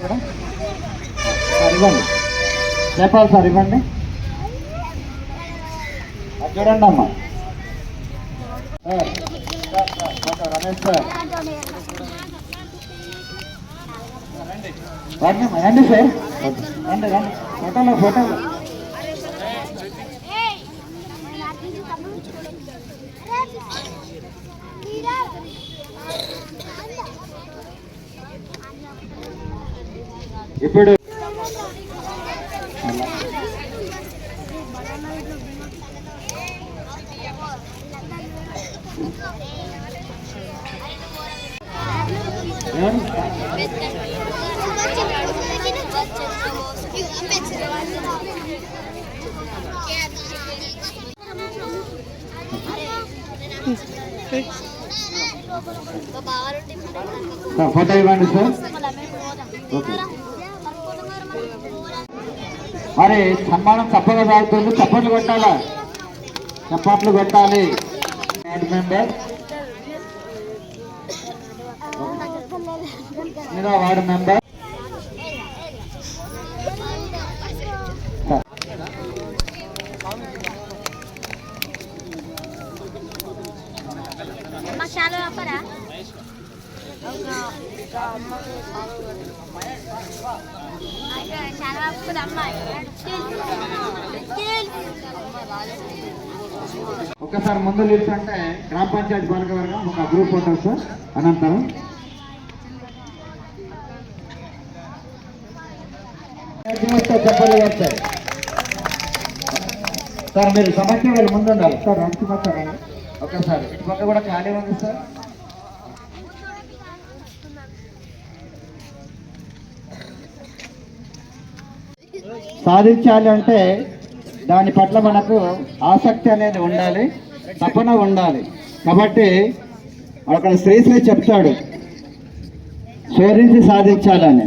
Sir ఇవ్వండి, చెప్పాలి sir ఇవ్వండి. చూడండి అమ్మా రమేష్ సార్ రండి సార్, రండి రండి, ఫోటోలో ఫోటోలో. ఇప్పుడు ఫోటో ఇవ్వండి సార్. ఓకే, మరి సన్మానం తప్పగా సాగుతుంది, చప్పట్లు కొట్టాలా, చప్పట్లు కొట్టాలి. వార్డు మెంబర్ వార్డు మెంబర్ ఒక్కసారి ముందు నిల్చుంటే గ్రామ పంచాయతీ పాలకవర్గం ఒక గ్రూప్ ఫోటో సార్. అనంతరం చెప్పలు వస్తాయి సార్. మీరు సమస్య వాళ్ళు ముందు ఉండాలి సార్. రండి ఒక్కసారి ఇటు పక్క కూడా ఖాళీ ఉంది సార్. సాధించాలి అంటే దాని పట్ల మనకు ఆసక్తి అనేది ఉండాలి, తపన ఉండాలి. కాబట్టి అక్కడ శ్రీశ్రీ చెప్తాడు, శోధించి సాధించాలని.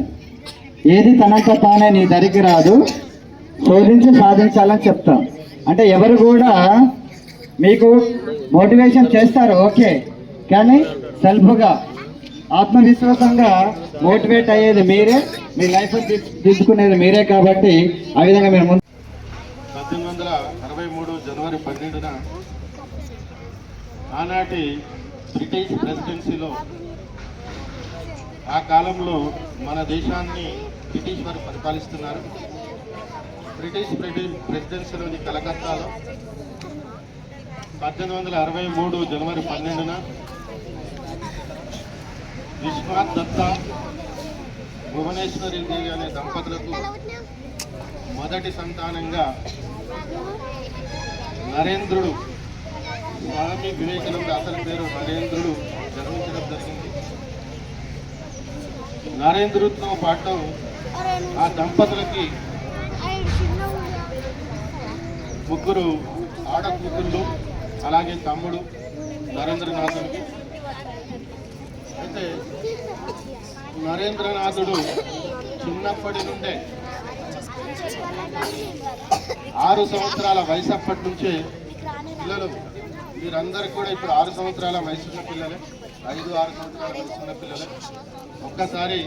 ఏది తనంత తానే నీ దరికి రాదు, శోధించి సాధించాలని చెప్తాం. అంటే ఎవరు కూడా మీకు మోటివేషన్ చేస్తారు, ఓకే, కానీ సెల్ఫ్గా ఆత్మవిశ్వాసంగా మోటివేట్ అయ్యేది మీరే, మీ లైఫ్ తీసుకునేది మీరే. కాబట్టి ఆ విధంగా మీరు ముందు 1863 జనవరి 12న ఆనాటి బ్రిటిష్ ప్రెసిడెన్సీలో, ఆ కాలంలో మన దేశాన్ని బ్రిటిష్ వారు పరిపాలిస్తున్నారు. బ్రిటిష్ ప్రెసిడెన్సీలోని కలకత్తాలో 1863 జనవరి 12న విశ్వనాథ్ దత్తా, భువనేశ్వరి దేవి అనే దంపతులకు మొదటి సంతానంగా నరేంద్రుడు, స్వామి వివేకానంద అసలు పేరు నరేంద్రుడు, జన్మించడం జరిగింది. నరేంద్రుడితో పాటు ఆ దంపతులకి ముగ్గురు ఆడకూతుళ్ళు, అలాగే తమ్ముడు నరేంద్రనాథుడికి. అయితే నరేంద్రనాథుడు చిన్నప్పటి నుండే 6 సంవత్సరాల వయసు అప్పటి నుంచే పిల్లలు, మీరందరూ కూడా ఇప్పుడు 6 సంవత్సరాల వయసున్న పిల్లలే, 5-6 సంవత్సరాల వయసున్న పిల్లలే. ఒక్కసారి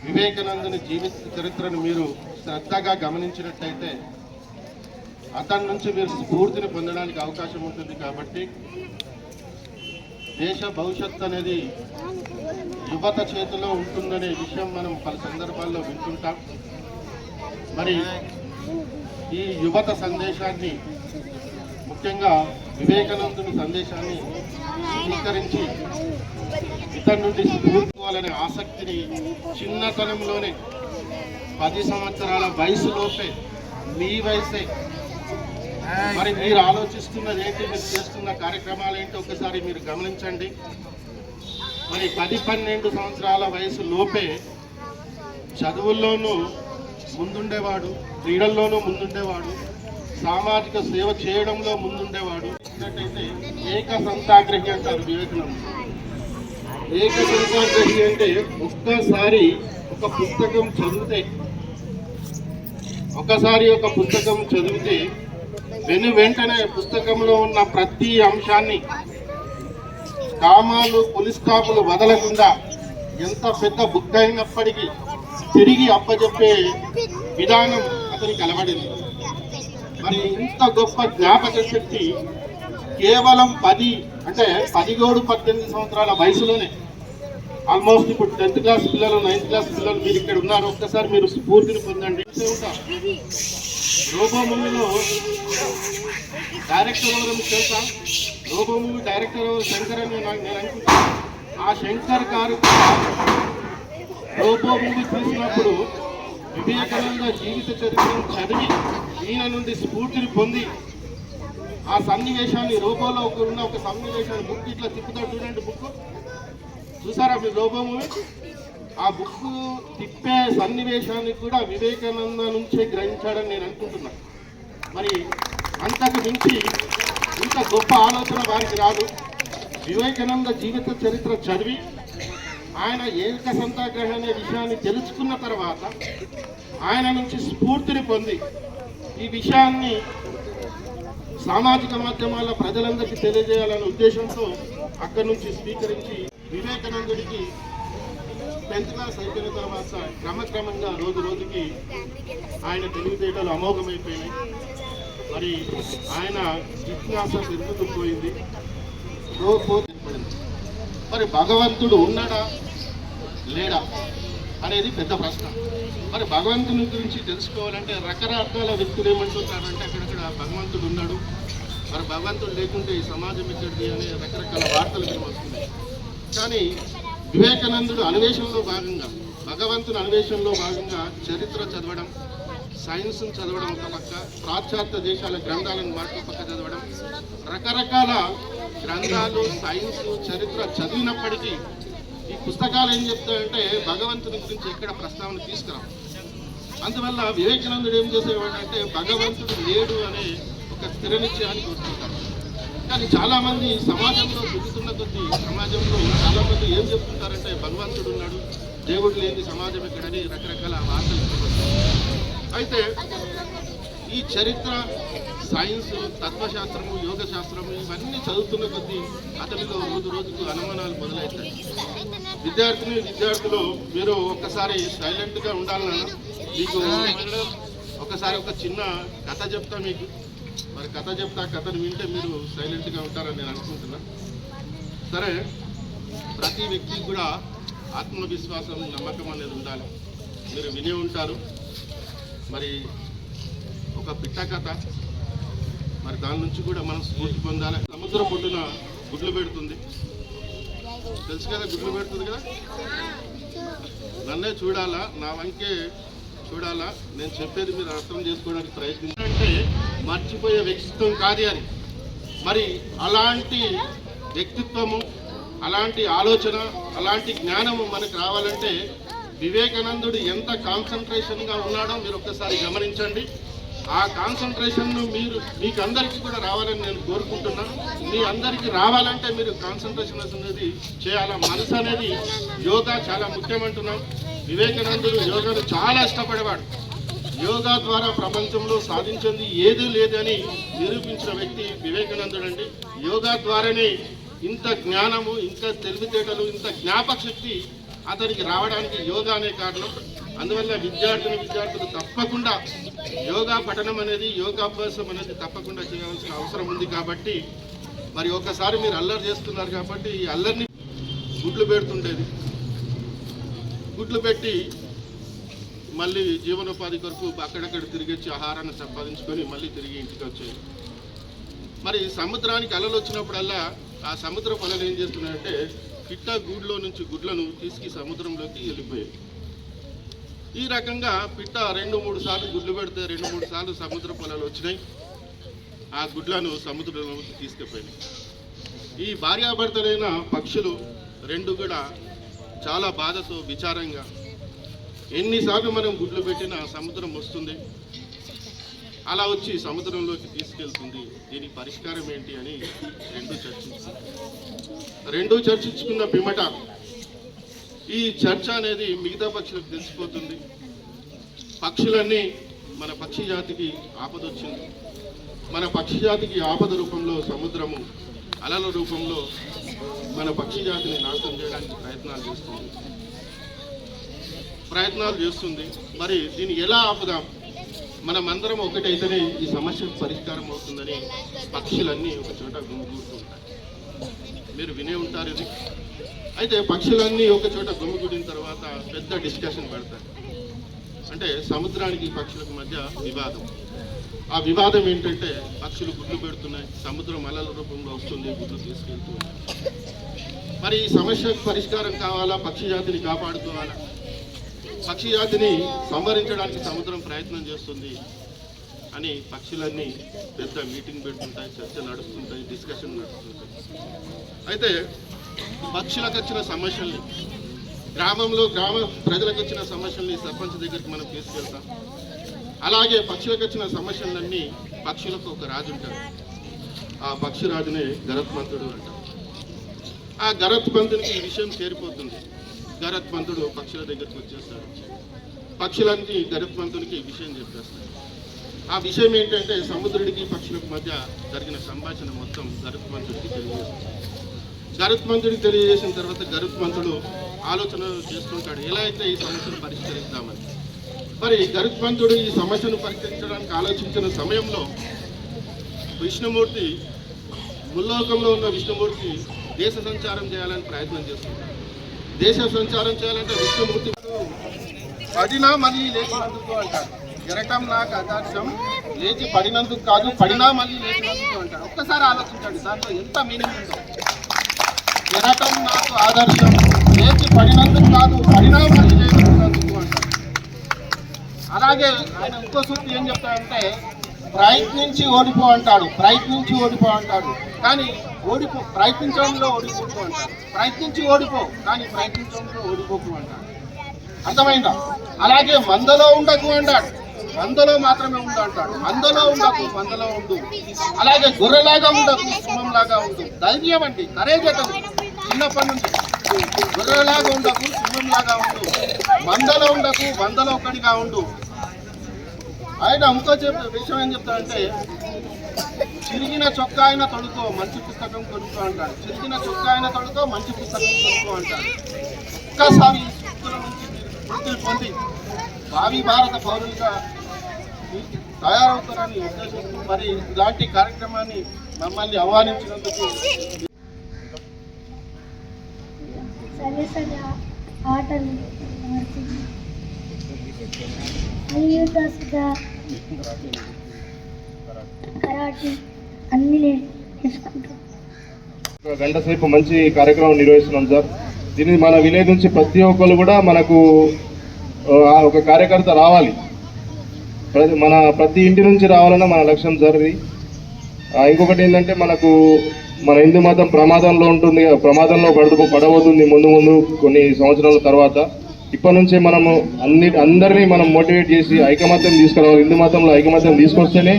వివేకానందుని జీవిత చరిత్రను మీరు శ్రద్ధగా గమనించినట్టయితే అతని నుంచి మీరు స్ఫూర్తిని పొందడానికి అవకాశం ఉంటుంది. కాబట్టి దేశ భవిష్యత్తు అనేది యువత చేతిలో ఉంటుందనే విషయం మనం పలు సందర్భాల్లో వింటుంటాం. మరి ఈ యువత సందేశాన్ని, ముఖ్యంగా వివేకానందుని సందేశాన్ని స్వీకరించి ఇతని నుండి స్ఫూర్తివాలనే ఆసక్తిని చిన్నతనంలోనే 10 సంవత్సరాల వయసులోపే, మీ వయసే, మరి మీరు ఆలోచిస్తున్నది ఏంటి, మీరు చేస్తున్న కార్యక్రమాలు ఏంటి ఒకసారి మీరు గమనించండి. మరి 10-12 సంవత్సరాల వయసు లోపే చదువుల్లోనూ ముందుండేవాడు, క్రీడల్లోనూ ముందుండేవాడు, సామాజిక సేవ చేయడంలో ముందుండేవాడు. ఏంటంటే ఏకసంతాగ్రహి అంటారు వివేకానంద. ఏకసంతాగ్రహి అంటే ఒక్కసారి ఒక పుస్తకం చదివితే వెంటనే పుస్తకంలో ఉన్న ప్రతి అంశాన్ని కామాలు పులిస్టాపులు వదలకుండా ఎంత పెద్ద బుక్ అయినప్పటికీ తిరిగి అప్పచెప్పే విధానం అతనికి అలవడింది. మరి ఇంత గొప్ప జ్ఞాపక శక్తి కేవలం 18 సంవత్సరాల వయసులోనే, ఆల్మోస్ట్ ఇప్పుడు 10th క్లాస్ పిల్లలు 9th క్లాస్ పిల్లలు మీరు ఇక్కడ ఉన్నారు. ఒక్కసారి మీరు స్ఫూర్తిని పొందండి. రోబో మూవీలో డైరెక్టర్ ఎవరు మీకు తెలుసా? రోబో మూవీ డైరెక్టర్ ఎవరు? శంకర్ అని నేను అనుకుంటాను. ఆ శంకర్ గారు రోబో మూవీ చూసినప్పుడు వివేకానంద జీవిత చరిత్రను చదివి ఈయన నుండి స్ఫూర్తిని పొంది ఆ సన్నివేశాన్ని రోబోలో ఉన్న ఒక సన్నివేశాన్ని బుక్ ఇట్లా తిప్పుతాడు చూడండి. బుక్ చూసారా మీరు రోబో మూవీ? ఆ బుక్ తిప్పే సన్నివేశాన్ని కూడా వివేకానంద నుంచే గ్రహించాడని నేను అనుకుంటున్నాను. మరి అంతకు మించి ఇంత గొప్ప ఆలోచన వారికి రాదు. వివేకానంద జీవిత చరిత్ర చదివి ఆయన ఏక సంతాగ్రహ అనే విషయాన్ని తెలుసుకున్న తర్వాత ఆయన నుంచి స్ఫూర్తిని పొంది ఈ విషయాన్ని సామాజిక మాధ్యమాల ప్రజలందరికీ తెలియజేయాలనే ఉద్దేశంతో అక్కడి నుంచి స్వీకరించి వివేకానందుడికి 10th క్లాస్ అయిపోయిన తర్వాత క్రమక్రమంగా రోజు రోజుకి ఆయన తెలివితేటలు అమోఘమైపోయినాయి. మరి ఆయన జిజ్ఞాస పెరుగుతూ పోయింది. మరి భగవంతుడు ఉన్నాడా లేడా అనేది పెద్ద ప్రశ్న. మరి భగవంతుని గురించి తెలుసుకోవాలంటే రకరకాల వ్యక్తులు ఏమంటున్నారంటే అక్కడక్కడ భగవంతుడు ఉన్నాడు, మరి భగవంతుడు లేకుంటే ఈ సమాజం ఎక్కడిది అనే రకరకాల వార్తలు వస్తున్నాయి. కానీ వివేకానందుడు అన్వేషణలో భాగంగా, భగవంతుని అన్వేషణలో భాగంగా చరిత్ర చదవడం, సైన్స్ను చదవడం ఒక పక్క, పాశ్చాత్య దేశాల గ్రంథాలను మరొక పక్క చదవడం, రకరకాల గ్రంథాలు సైన్స్ చరిత్ర చదివినప్పటికీ ఈ పుస్తకాలు ఏం చెప్తాయంటే భగవంతుని గురించి ఎక్కడ ప్రస్తావన తీసుకురా. అందువల్ల వివేకానందుడు ఏం చేసేవాడంటే భగవంతుడు లేడు అనే ఒక స్థిర నిశ్చయాన్ని కోరుకుంటారు. కానీ చాలామంది సమాజంలో తిరుగుతున్న కొద్దీ సమాజంలో చాలామంది ఏం చెప్తుంటారంటే భగవంతుడు ఉన్నాడు, దేవుడు లేని సమాజం ఎక్కడని రకరకాల వార్తలు. అయితే ఈ చరిత్ర, సైన్స్, తత్వశాస్త్రము, యోగ శాస్త్రము ఇవన్నీ చదువుతున్న కొద్దీ అతనిలో రోజు రోజుకు అనుమానాలు మొదలవుతాయి. విద్యార్థులు మీరు ఒక్కసారి సైలెంట్గా ఉండాలన్నా మీకు ఒకసారి ఒక చిన్న కథ చెప్తా మీకు. మరి కథ చెప్తా, కథను వింటే మీరు సైలెంట్గా ఉంటారని నేను అనుకుంటున్నా. సరే, ప్రతి వ్యక్తికి కూడా ఆత్మవిశ్వాసం, నమ్మకం అనేది ఉండాలి. మీరు వినే ఉంటారు మరి ఒక పిట్ట కథ, మరి దాని నుంచి కూడా మనం స్ఫూర్తి పొందాలి. సముద్రం పొట్టున గుడ్లు పెడుతుంది, తెలుసు కదా, గుడ్లు పెడుతుంది కదా. నన్నే చూడాలా, నా వంకే చూడాలా, నేను చెప్పేది మీరు అర్థం చేసుకోవడానికి ప్రయత్నించాలంటే మర్చిపోయే వ్యక్తిత్వం కాదు అని. మరి అలాంటి వ్యక్తిత్వము, అలాంటి ఆలోచన, అలాంటి జ్ఞానము మనకు రావాలంటే వివేకానందుడు ఎంత కాన్సన్ట్రేషన్గా ఉన్నాడో మీరు ఒక్కసారి గమనించండి. ఆ కాన్సన్ట్రేషన్ను మీకు అందరికీ కూడా రావాలని నేను కోరుకుంటున్నా. మీ అందరికీ రావాలంటే మీరు కాన్సన్ట్రేషన్ అనేది చేయాలా. మనసు అనేది యోగా చాలా ముఖ్యమంటున్నాం. వివేకానందుడు యోగాను చాలా ఇష్టపడేవాడు. యోగా ద్వారా ప్రపంచంలో సాధించింది ఏదీ లేదని నిరూపించిన వ్యక్తి వివేకానందుడు అండి. యోగా ద్వారానే ఇంత జ్ఞానము, ఇంత తెలివితేటలు, ఇంత జ్ఞాపక శక్తి అతనికి రావడానికి యోగా అనే కారణం. అందువల్ల విద్యార్థులు తప్పకుండా యోగా పఠనం అనేది, యోగాభ్యాసం అనేది తప్పకుండా చేయాల్సిన అవసరం ఉంది. కాబట్టి మరి ఒకసారి మీరు అల్లరి చేస్తున్నారు కాబట్టి ఈ అల్లరిని గుడ్లు పెడుతుండేది. గుడ్లు పెట్టి మళ్ళీ జీవనోపాధి కొరకు అక్కడక్కడ తిరిగొచ్చి ఆహారాన్ని సంపాదించుకొని మళ్ళీ తిరిగి ఇంటికి వచ్చేది. మరి సముద్రానికి అలలు వచ్చినప్పుడల్లా ఆ సముద్ర పొలలు ఏం చేస్తున్నాయంటే పిట్ట గూడులో నుంచి గుడ్లను తీసుకు సముద్రంలోకి వెళ్ళిపోయాయి. ఈ రకంగా పిట్ట 2-3 సార్లు గుడ్లు పెడితే 2-3 సార్లు సముద్ర పొలాలు వచ్చినాయి. ఆ గుడ్లను సముద్రంలోకి తీసుకుపోయినాయి. ఈ భార్యాభర్తలైన పక్షులు రెండు కూడా చాలా బాధతో, విచారంగా ఎన్నిసార్లు మనం గుడ్లు పెట్టినా సముద్రం వస్తుంది, అలా వచ్చి సముద్రంలోకి తీసుకెళ్తుంది, దీనికి పరిష్కారం ఏంటి అని రెండూ చర్చించుకున్న పిమ్మట ఈ చర్చ అనేది మిగతా పక్షులకు తెలిసిపోతుంది. పక్షులన్నీ మన పక్షి జాతికి ఆపదొచ్చింది. మన పక్షి జాతికి ఆపద రూపంలో సముద్రము, అలల రూపంలో మన పక్షి జాతిని నాశనం చేయడానికి ప్రయత్నాలు చేస్తుంది. ప్రయత్నాలు చేస్తుంది. మరి దీన్ని ఎలా ఆపుదాం, మనమందరం ఒకటైతేనే ఈ సమస్యకు పరిష్కారం అవుతుందని పక్షులన్నీ ఒక చోట గుమిగూడుతుంటాయి. మీరు వినే ఉంటారు ఇది. అయితే పక్షులన్నీ ఒక చోట గుమిగూడిన తర్వాత పెద్ద డిస్కషన్ పెడతారు. అంటే సముద్రానికి పక్షులకు మధ్య వివాదం. ఆ వివాదం ఏంటంటే పక్షులు గుడ్లు పెడుతున్నాయి, సముద్రం అలల రూపంలో వస్తుంది, గుడ్లు తీసుకెళ్తూ ఉన్నాయి. మరి ఈ సమస్యకు పరిష్కారం కావాలా, పక్షి జాతిని కాపాడుకోవాలా? పక్షి జాతిని సంహరించడానికి సముద్రం ప్రయత్నం చేస్తుంది అని పక్షులన్నీ పెద్ద మీటింగ్ పెడుతుంటాయి, చర్చ నడుస్తుంటాయి, డిస్కషన్ నడుస్తుంటాయి. అయితే పక్షులకు వచ్చిన సమస్యల్ని, గ్రామ ప్రజలకు వచ్చిన సమస్యల్ని సర్పంచ్ దగ్గరికి మనం తీసుకెళ్తాం. అలాగే పక్షులకు వచ్చిన సమస్యలన్నీ, పక్షులకు ఒక రాజు ఉంటాడు, ఆ పక్షి రాజునే గరుత్మంతుడు అంటారు. ఆ గరుత్మంతునికి ఈ విషయం చేరిపోతుంది. గరుత్మంతుడు పక్షుల దగ్గరికి వచ్చేస్తాడు. పక్షులన్నీ గరుత్మంతునికి ఈ విషయం చెప్పేస్తాడు. ఆ విషయం ఏంటంటే సముద్రుడికి పక్షులకు మధ్య జరిగిన సంభాషణ మొత్తం గరుత్మంతుడికి తెలియజేస్తుంది. గరుత్మంతుడికి తెలియజేసిన తర్వాత గరుత్మంతుడు ఆలోచన చేస్తుంటాడు, ఎలా అయితే ఈ సమస్యను పరిష్కరిద్దామని. మరి గరుత్మంతుడు ఈ సమస్యను పరిష్కరించడానికి ఆలోచించిన సమయంలో విష్ణుమూర్తి, ముల్లోకంలో ఉన్న విష్ణుమూర్తి దేశ సంచారం చేయాలని ప్రయత్నం చేస్తుంటాడు. దేశ సంచారం చేయాలంటే విష్ణుమూర్తి పడినా మళ్ళీ లేచినందుకు అంటాడు. ఎరటం నాకు ఆదర్శం, లేచి పడినందుకు కాదు, పడినా మళ్ళీ లేచినందుకు అంటాడు. ఒక్కసారి ఆలోచించండి, దాంట్లో ఎంత మీనింగ్ ఉందో. ఎరటం నాకు ఆదర్శం, లేచి పడినందుకు కాదు, పడినా మళ్ళీ లేచినందుకు అంటాడు. అలాగే ఆయన ఇంకో సూక్తి ఏం చెప్తాడంటే ప్రయత్నించి ఓడిపో అంటాడు, ప్రయత్నించి ఓడిపో అంటాడు. కానీ ప్రయత్నించడంలో ఓడిపోకు అంటాడు. ప్రయత్నించి ఓడిపో, కానీ ప్రయత్నించడంలో ఓడిపోకు అంటాడు. అర్థమైందా? అలాగే మందలో ఉండకు అంటాడు, మందలో మాత్రమే ఉండు అంటాడు. మందలో ఉండకు, మందలో ఉండు. అలాగే గొర్రెలాగా ఉండకు, సింహంలాగా ఉండు. ధైర్యం అండి, కరేజ్ అవుతుంది చిన్నప్పటి నుంచి. గొర్రెలాగా ఉండకు, సింహంలాగా ఉండు. మందలో ఉండకు, మందలో ఒకటిగా ఉండు. ఆయన ఇంకో విషయం ఏం చెప్తాడంటే చిరిగిన చొక్కా అయినా తొడుకో, మంచి పుస్తకం కొనుక్కో అంటాడు. చిరిగిన చొక్కా అయినా తొడుకో, మంచి పుస్తకం కొనుక్కో అంటాడు. ఒక్కసారి ఈ సూక్తుల నుంచి స్ఫూర్తిని పొంది భావి భారత పౌరులుగా తయారవుతారని ఉద్దేశిస్తూ మరి ఇలాంటి కార్యక్రమాన్ని మమ్మల్ని ఆహ్వానించినందుకు ఆటలు కరాటే అన్ని నేర్చుకుంటాం. గంట సేపు మంచి కార్యక్రమం నిర్వహిస్తున్నాం సార్. దీన్ని మన విలేజ్ నుంచి ప్రతి ఒక్కరు కూడా మనకు ఒక కార్యకర్త రావాలి, మన ప్రతి ఇంటి నుంచి రావాలన్న మన లక్ష్యం సార్ ఇది. ఇంకొకటి ఏంటంటే మనకు మన హిందూ మతం ప్రమాదంలో ఉంటుంది, ప్రమాదంలో పడబోతుంది ముందు ముందు కొన్ని సంవత్సరాల తర్వాత. ఇప్పటి నుంచే మనము అందరినీ మనం మోటివేట్ చేసి ఐకమత్యం తీసుకురావాలి. హిందూ మతంలో ఐకమత్యం తీసుకొస్తేనే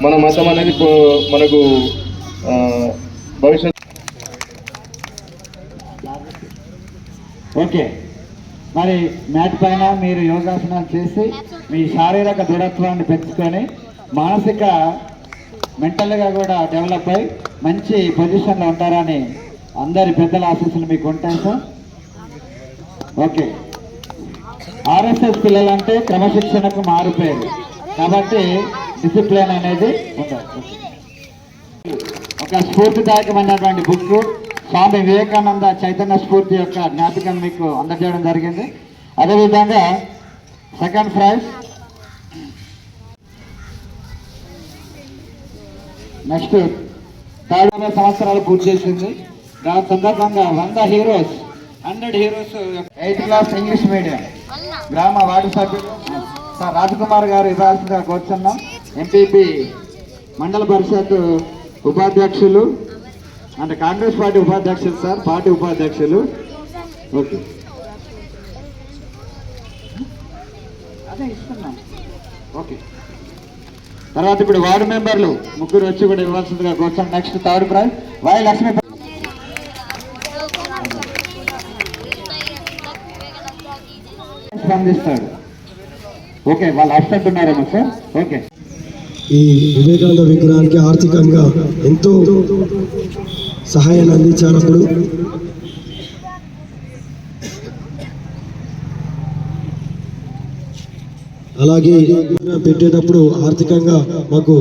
మన మతం అనేది మనకు భవిష్యత్. ఓకే, మరి మ్యాట్ పైన మీరు యోగాసనాలు చేసి మీ శారీరక దృఢత్వాన్ని పెంచుకొని మానసిక మెంటల్గా కూడా డెవలప్ అయ్యి మంచి పొజిషన్లో ఉంటారని అందరి పెద్దల ఆశీస్సులు మీకు ఉంటాయి సార్. ఓకే, ఆర్ఎస్ఎస్ పిల్లలంటే క్రమశిక్షణకు మారిపోయారు కాబట్టి డిసిప్లిన్ అనేది ఉంటుంది. ఒక స్ఫూర్తిదాయకమైనటువంటి బుక్ స్వామి వివేకానంద చైతన్య స్ఫూర్తి యొక్క జ్ఞాపికను మీకు అందజేయడం జరిగింది. అదేవిధంగా సెకండ్ ప్రైజ్ నెక్స్ట్ 30 సంవత్సరాలు పూర్తి చేసింది. దాని సందర్భంగా 100 heroes 8th class English medium గ్రామ వార్డు సభ్యులు సార్ రాజకుమార్ గారు ఇవ్వాల్సిందిగా కోరుతున్నాం. ఎంపీపీ మండల పరిషత్ ఉపాధ్యక్షులు అంటే కాంగ్రెస్ పార్టీ ఉపాధ్యక్షులు సార్, పార్టీ ఉపాధ్యక్షులు. ఓకే, అదే ఇస్తున్నాం. ఓకే, తర్వాత ఇప్పుడు వార్డు మెంబర్లు ముగ్గురు వచ్చి కూడా ఇవ్వాల్సిందిగా కోరుతాం. Next third prize Y Lakshmi స్పందిస్తాడు. ఓకే, వాళ్ళు అబ్సెంట్ ఉన్నారేమో సార్. ఓకే, ఈ వివేకానంద విగ్రహానికి ఆర్థికంగా ఎంతో సహాయాన్ని అందించినప్పుడు అలాగే పెట్టేటప్పుడు ఆర్థికంగా మాకు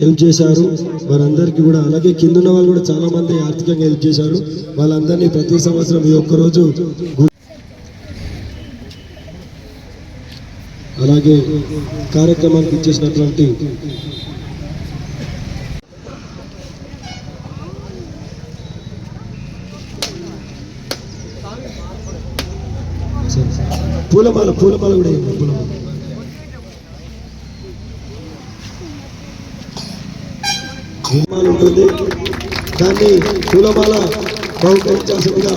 హెల్ప్ చేశారు వారందరికీ కూడా. అలాగే కింద ఉన్న వాళ్ళు కూడా చాలా మంది ఆర్థికంగా హెల్ప్ చేశారు. వాళ్ళందరినీ ప్రతి సంవత్సరం ఈ ఒక్కరోజు అలాగే కార్యక్రమానికి ఇచ్చేసినటువంటి పూలమాల కూడా వేయండి. పూలమాల ఉంటుంది, దాన్ని పూలమాల బహుకరించాల్సిందిగా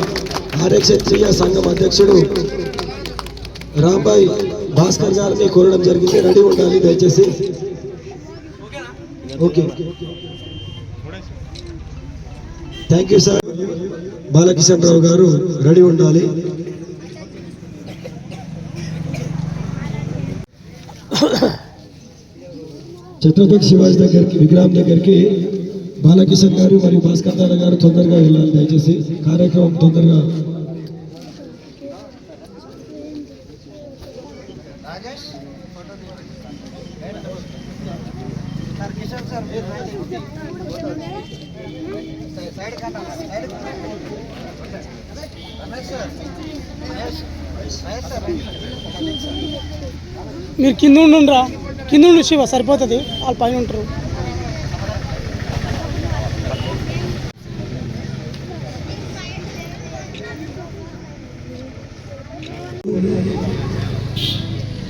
ఆర్యక్షత్రియ సంఘం అధ్యక్షుడు రాంబాయ్ భాస్కర్ గారిని కోరడం జరిగింది. రెడీ ఉండాలి దయచేసి. Okay, thank you sir. Balakishan Rao గారు రెడీ ఉండాలి. ఛత్రపతి శివాజీ దగ్గరికి విగ్రహం దగ్గరికి బాలకిషన్ గారు మరియు భాస్కర్ దాదా గారు తొందరగా వెళ్ళాలి దయచేసి. కార్యక్రమం తొందరగా. మీరు కింద ఉండుండ్రా, కింద ఉండి శివ సరిపోతుంది, వాళ్ళు పైన ఉంటారు.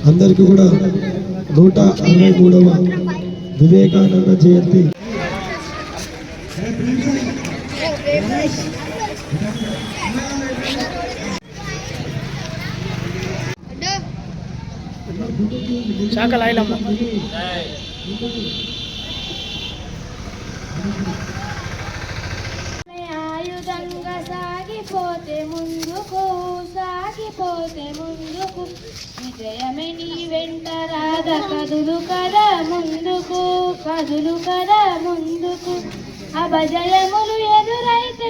అందరికీ కూడా 163వ వివేకానంద జయంతి శాఖలాయిలమ్మ ఆయుధంగా సాగిపోతే ముందుకు విజయమే నీ వెంట రాధ కదులు కదా ముందుకు అభజయములు ఎదురైతే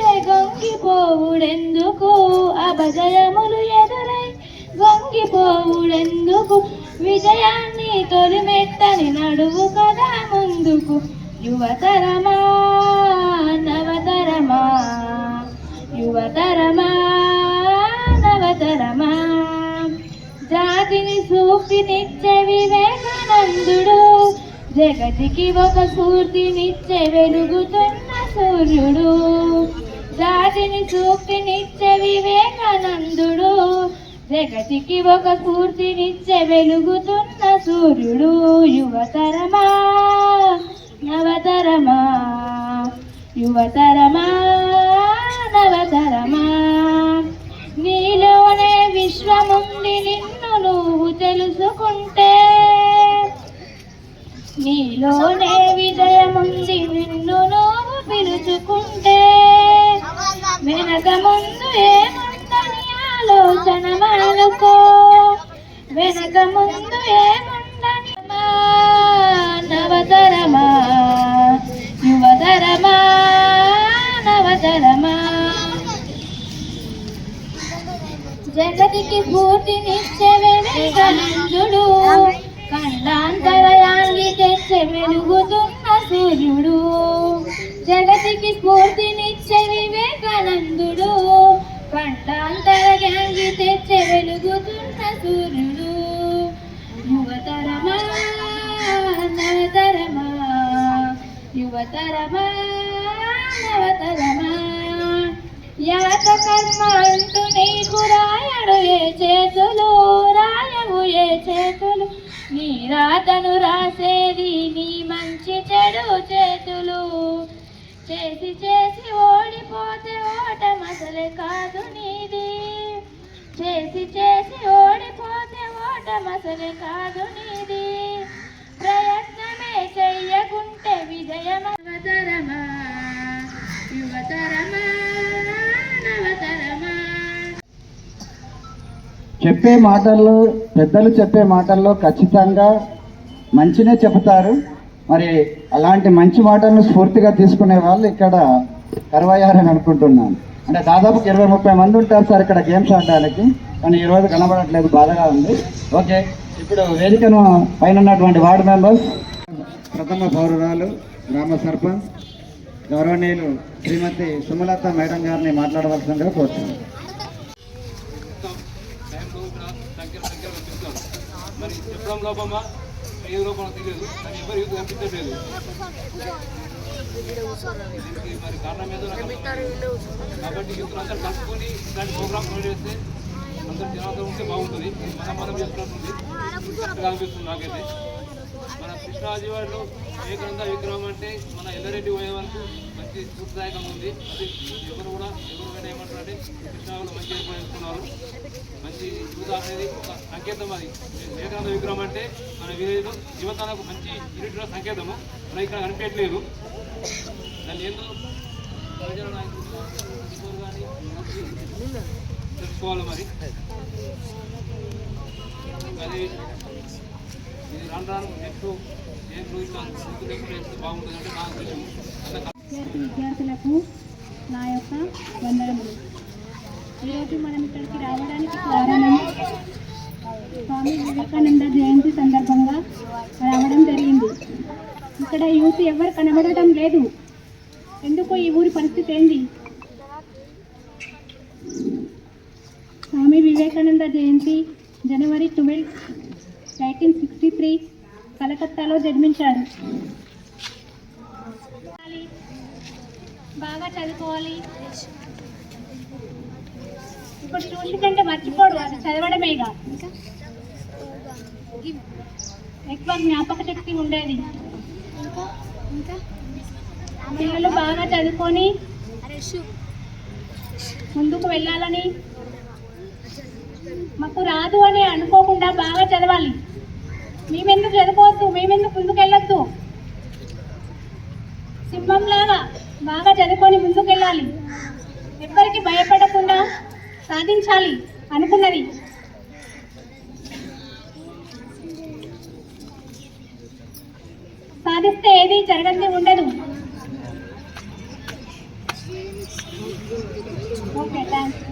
గొంగిపోవుడెందుకు విజయాన్ని తొలిమెట్టని నడువు కదా ముందుకు. యువతరమా నవతరమా జాతిని సూక్తినిచ్చే వివేకానందుడు, జగతికి ఒక స్ఫూర్తినిచ్చే వెలుగుతున్న సూర్యుడు. జాతిని సూక్తినిచ్చే వివేకానందుడు, జగతికి ఒక స్ఫూర్తినిచ్చే వెలుగుతున్న సూర్యుడు. యువతరమా నవతరమా నీలోనే విశ్వముంది నిన్ను నువ్వు తెలుసుకుంటే, నీలోనే విజయముంది నిన్ను నువ్వు పిలుచుకుంటే, వెనక ముందు ఏముందని ఆలోచన మానుకో, వెనక ముందు ఏముందని. నవతరమా యువతరమా నవతరమా జగతికి స్ఫూర్తినిచ్చే వివేకానందుడు, ఖండాంతరయాన్ని తెచ్చే వెలుగుతున్న సూర్యుడు. జగతికి స్ఫూర్తినిచ్చే వివేకానందుడు, ఖండాంతరయాన్ని తెచ్చే వెలుగుతున్న సూర్యుడు. యువతరమా నవతరమా యాత కర్మ అంటూ నీకు రాయడు ఏ చేతులు, నీ రాతను రాసేది నీ మంచి చెడు చేతులు. చేసి ఓడిపోతే ఓటమసలే కాదు నీది, ఓడిపోతే ఓటమసలే కాదు నీది. ప్రయత్నమే చెయ్యకుంటే విజయం. యువతరమా నవతరమా చెప్పే మాటల్లో, పెద్దలు చెప్పే మాటల్లో ఖచ్చితంగా మంచినే చెబుతారు. మరి అలాంటి మంచి మాటలను స్ఫూర్తిగా తీసుకునే వాళ్ళు ఇక్కడ కరువయ్యారని అనుకుంటున్నాను. అంటే దాదాపు 20-30 మంది ఉంటారు సార్ ఇక్కడ గేమ్స్ ఆడడానికి, కానీ ఈరోజు కనబడట్లేదు, బాధగా ఉంది. ఓకే. ఇప్పుడు వేదికను పైన ఉన్నటువంటి వార్డు మెంబర్స్, ప్రథమ పౌరురాలు, గ్రామ సర్పంచ్ గౌరవనీయులు శ్రీమతి సుమలత మేడం గారిని మాట్లాడవలసిందిగా కోరుతున్నాను. మరి చెప్పడం లోపమా ఏ లోపం తెలియదు, కానీ ఎవరు యూత్ కనిపించట్లేదు. దీనికి మరి కారణం ఏదో నాకు కాబట్టి యూత్ అందరూ కలుపుకొని ఇట్లాంటి ప్రోగ్రామ్స్ చేస్తే అందరూ జనాలతో ఉంటే బాగుంటుంది. మనం చేస్తున్నట్టుంది అనిపిస్తుంది నాకైతే. మన కృష్ణాజీవాడలో వివేకానంద విగ్రహం అంటే మన ఎల్లారెడ్డి పోయే వరకు మంచి స్ఫూర్తిదాయకంగా ఉంది. అది ఎవరైనా ఏమంటారంటే కృష్ణాలో మంచి ఏర్పడుతున్నారు. మంచి యూత్ అనేది ఒక సంకేతం. అది వివేకానంద విగ్రహం అంటే మన విలేజ్లో యువతకు మంచి యూనిట్లో సంకేతము. మన ఇక్కడ కనిపించట్లేదు. దాన్ని ఏందో ప్రజల నాయకులు కానీ తెలుసుకోవాలి. మరి అది ఇది రాను నెక్స్ట్ ఏం ఇట్లా బాగుంటుంది అంటే నా ఉద్దేశం. విద్యార్థులకు నా యొక్క వందనములు. ఈరోజు మనం ఇక్కడికి రావడానికి కారణం స్వామి వివేకానంద జయంతి సందర్భంగా రావడం జరిగింది. ఇక్కడ యూత్ ఎవరు కనబడటం లేదు. ఎందుకు ఈ ఊరి పరిస్థితి ఏంది? స్వామి వివేకానంద జయంతి జనవరి 12, 1963 కలకత్తాలో జన్మించాడు. బాగా చదువుకోవాలి. ఇప్పుడు చూసిందంటే మర్చిపోడు, అది చదవడమేగా. ఎక్కువ జ్ఞాపక శక్తి ఉండేది. పిల్లలు బాగా చదువుకొని ముందుకు వెళ్ళాలని, మాకు రాదు అని అనుకోకుండా బాగా చదవాలి. మేమెందుకు చదువుకోవద్దు, మేమెందుకు ముందుకు వెళ్ళొద్దు. సింహంలాగా బాగా చదువుకొని ముందుకు వెళ్ళాలి. ఎవ్వరికి భయపడకుండా సాధించాలి అనుకున్నది. సాధిస్తే ఏది జరగంది ఉండదు. Okay, thanks.